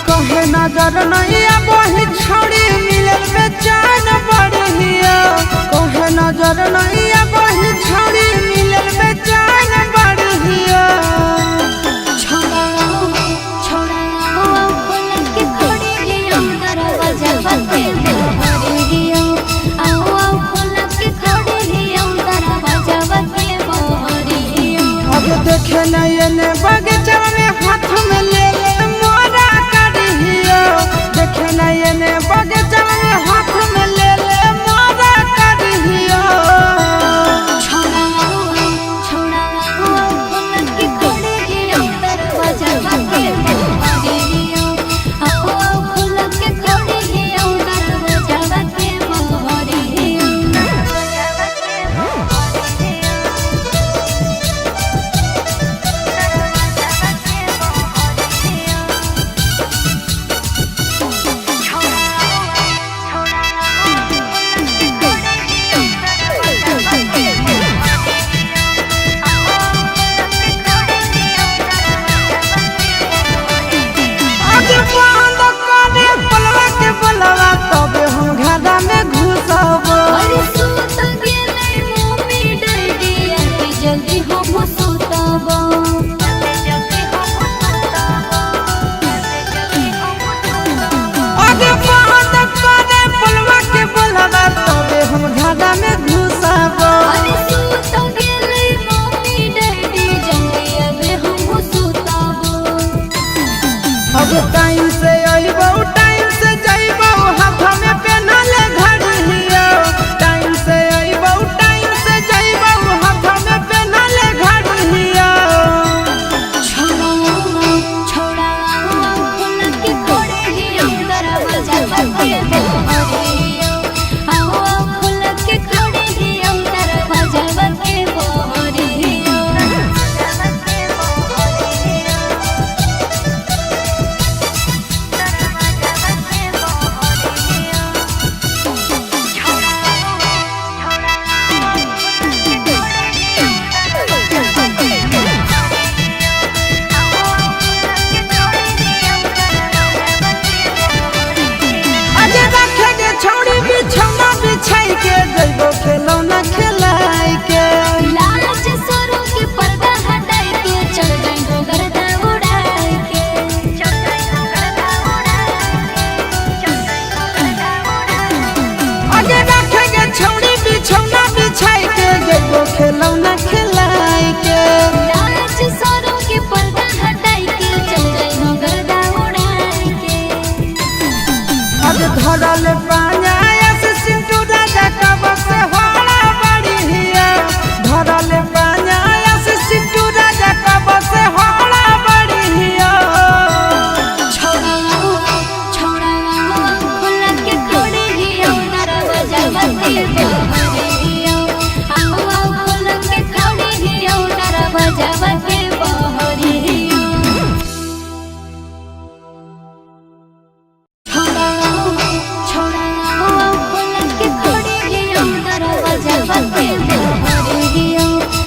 कहे नजर नहीं वही छोड़ी मिलल बेचैन बढ़िया। कहे नजर नहीं वही छोड़ी मिलल बेचैन बढ़िया। अब देखे नहीं बगीचा में हाथ में ले मोरा करियो। देखे नहीं बगीचा में हाथ में ले मोरा करियो। टाइम से अइबो टाइम से जइबो हाथ में पेनले घड़ियो। टाइम से अइबो टाइम से जइबो हाथ में पेनले घड़ियो। खिलौना खिलाई के लाज सरों के पर्दा हटाई के चल जाइबो गर्दा उड़ाई के। अब धरल पाया से सिंटू राजा कब से होला बढ़िया। धरल पाया से सिंटू राजा कब से होला बढ़िया। छोड़ा खुला के खड़ी हियो दरवाजा बंद कर।